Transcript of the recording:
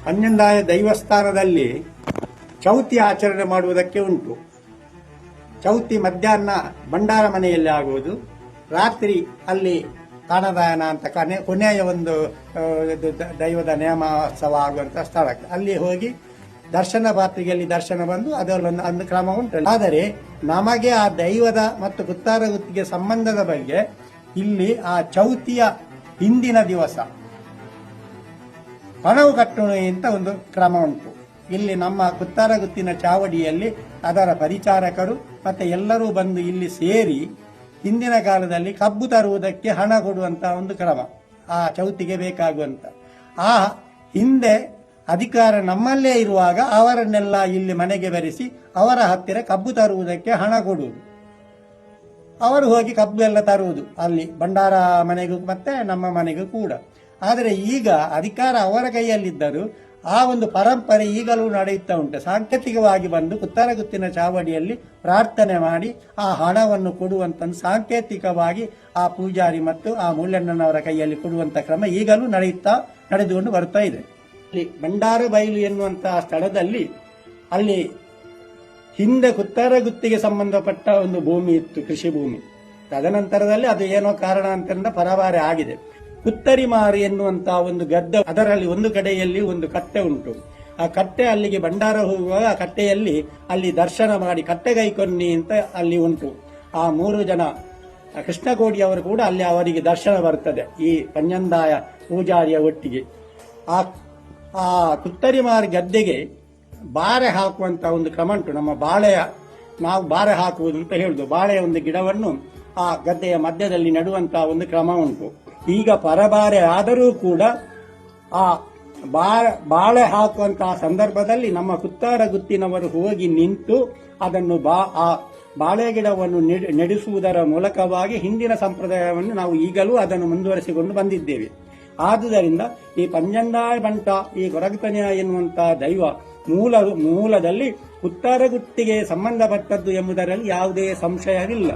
ಪಂಜಂದಾಯ ದೈವಸ್ಥಾನದಲ್ಲಿ ಚೌತಿ ಆಚರಣೆ ಮಾಡುವುದಕ್ಕೆ ಉಂಟು. ಚೌತಿ ಮಧ್ಯಾಹ್ನ ಭಂಡಾರ ಮನೆಯಲ್ಲಿ ಆಗುವುದು, ರಾತ್ರಿ ಅಲ್ಲಿ ಕಾಣದಾಯನ ಅಂತ ಕೊನೆಯ ಒಂದು ದೈವದ ನೇಮೋತ್ಸವ ಆಗುವಂತಹ ಸ್ಥಳಕ್ಕೆ ಅಲ್ಲಿ ಹೋಗಿ ದರ್ಶನ ಪಾತ್ರಿಗೆಯಲ್ಲಿ ದರ್ಶನ ಬಂದು ಅದರಲ್ಲೊಂದು ಒಂದು ಕ್ರಮ ಉಂಟು. ಆದರೆ ನಮಗೆ ಆ ದೈವದ ಮತ್ತು ಕುತ್ತಾರ ಗುತ್ತಿಗೆ ಸಂಬಂಧದ ಬಗ್ಗೆ ಇಲ್ಲಿ ಆ ಚೌತಿಯ ಹಿಂದಿನ ದಿವಸ ಪಣವು ಕಟ್ಟುಣೆ ಅಂತ ಒಂದು ಕ್ರಮ ಉಂಟು. ಇಲ್ಲಿ ನಮ್ಮ ಕುತ್ತಾರ ಗುತ್ತಿನ ಚಾವಡಿಯಲ್ಲಿ ಅದರ ಪರಿಚಾರಕರು ಮತ್ತೆ ಎಲ್ಲರೂ ಬಂದು ಇಲ್ಲಿ ಸೇರಿ ಹಿಂದಿನ ಕಾಲದಲ್ಲಿ ಕಬ್ಬು ತರುವುದಕ್ಕೆ ಹಣ ಕೊಡುವಂತಹ ಒಂದು ಕ್ರಮ ಆ ಚೌತಿಗೆ ಬೇಕಾಗುವಂತ. ಆ ಹಿಂದೆ ಅಧಿಕಾರ ನಮ್ಮಲ್ಲೇ ಇರುವಾಗ ಅವರನ್ನೆಲ್ಲ ಇಲ್ಲಿ ಮನೆಗೆ ಬರೆಸಿ ಅವರ ಹತ್ತಿರ ಕಬ್ಬು ತರುವುದಕ್ಕೆ ಹಣ ಕೊಡುವುದು, ಅವರು ಹೋಗಿ ಕಬ್ಬು ಎಲ್ಲ ತರುವುದು ಅಲ್ಲಿ ಭಂಡಾರ ಮನೆಗೂ ಮತ್ತೆ ನಮ್ಮ ಮನೆಗೂ ಕೂಡ. ಆದರೆ ಈಗ ಅಧಿಕಾರ ಅವರ ಕೈಯಲ್ಲಿದ್ದರೂ ಆ ಒಂದು ಪರಂಪರೆ ಈಗಲೂ ನಡೆಯುತ್ತಾ ಉಂಟು. ಸಾಂಕೇತಿಕವಾಗಿ ಬಂದು ಕುತ್ತಾರ ಗುತ್ತಿನ ಚಾವಡಿಯಲ್ಲಿ ಪ್ರಾರ್ಥನೆ ಮಾಡಿ ಆ ಹಣವನ್ನು ಕೊಡುವಂತ ಸಾಂಕೇತಿಕವಾಗಿ ಆ ಪೂಜಾರಿ ಮತ್ತು ಆ ಮೂಲ್ಯಣ್ಣನವರ ಕೈಯಲ್ಲಿ ಕೊಡುವಂತ ಕ್ರಮ ಈಗಲೂ ನಡೆದುಕೊಂಡು ಬರ್ತಾ ಇದೆ. ಇಲ್ಲಿ ಭಂಡಾರ ಬಯಲು ಎನ್ನುವಂತಹ ಸ್ಥಳದಲ್ಲಿ ಅಲ್ಲಿ ಹಿಂದೆ ಕುತ್ತಾರ ಗುತ್ತಿಗೆ ಸಂಬಂಧಪಟ್ಟ ಒಂದು ಭೂಮಿ ಇತ್ತು, ಕೃಷಿ ಭೂಮಿ. ತದನಂತರದಲ್ಲಿ ಅದು ಏನೋ ಕಾರಣಾಂತರದಿಂದ ಪರಭಾರೆ ಆಗಿದೆ. ಕುತ್ತರಿಮಾರಿ ಎನ್ನುವಂತಹ ಒಂದು ಗದ್ದೆ, ಅದರಲ್ಲಿ ಒಂದು ಕಡೆಯಲ್ಲಿ ಒಂದು ಕಟ್ಟೆ ಉಂಟು. ಆ ಕಟ್ಟೆ ಅಲ್ಲಿಗೆ ಭಂಡಾರ ಹೋಗುವಾಗ ಆ ಕಟ್ಟೆಯಲ್ಲಿ ಅಲ್ಲಿ ದರ್ಶನ ಮಾಡಿ ಕಟ್ಟೆಗೈಕೊನ್ನಿ ಅಂತ ಅಲ್ಲಿ ಉಂಟು. ಆ 3 ಜನ ಕೃಷ್ಣಕೋಡಿ ಅವರು ಕೂಡ ಅಲ್ಲಿ ಅವರಿಗೆ ದರ್ಶನ ಬರ್ತದೆ ಈ ಪಂಜಂದಾಯ ಪೂಜಾರಿಯ ಒಟ್ಟಿಗೆ. ಆ ಕುತ್ತರಿಮಾರಿ ಗದ್ದೆಗೆ ಬಾರೆ ಹಾಕುವಂತ ಒಂದು ಕ್ರಮ ಉಂಟು. ನಮ್ಮ ನಾವು ಬಾರೆ ಹಾಕುವುದು ಅಂತ ಹೇಳುದು, ಬಾಳೆಯ ಒಂದು ಗಿಡವನ್ನು ಆ ಗದ್ದೆಯ ಮಧ್ಯದಲ್ಲಿ ನೆಡುವಂತಹ ಒಂದು ಕ್ರಮ ಉಂಟು. ಈಗ ಪರಬಾರೆ ಆದರೂ ಕೂಡ ಆ ಬಾಳೆ ಹಾಕುವಂತಹ ಸಂದರ್ಭದಲ್ಲಿ ನಮ್ಮ ಕುತ್ತಾರ ಗುತ್ತಿನವರು ಹೋಗಿ ನಿಂತು ಅದನ್ನು ಆ ಬಾಳೆ ಗಿಡವನ್ನು ನೆಡೆಸುವುದರ ಮೂಲಕವಾಗಿ ಹಿಂದಿನ ಸಂಪ್ರದಾಯವನ್ನು ನಾವು ಈಗಲೂ ಅದನ್ನು ಮುಂದುವರಿಸಿಕೊಂಡು ಬಂದಿದ್ದೇವೆ. ಆದುದರಿಂದ ಈ ಪಂಜಂದಾಯ ಬಂಟ ಈ ಕೊರಗತನ ಎನ್ನುವಂತಹ ದೈವ ಮೂಲದಲ್ಲಿ ಕುತ್ತಾರ ಗುತ್ತಿಗೆ ಸಂಬಂಧಪಟ್ಟದ್ದು ಎಂಬುದರಲ್ಲಿ ಯಾವುದೇ ಸಂಶಯವಿಲ್ಲ.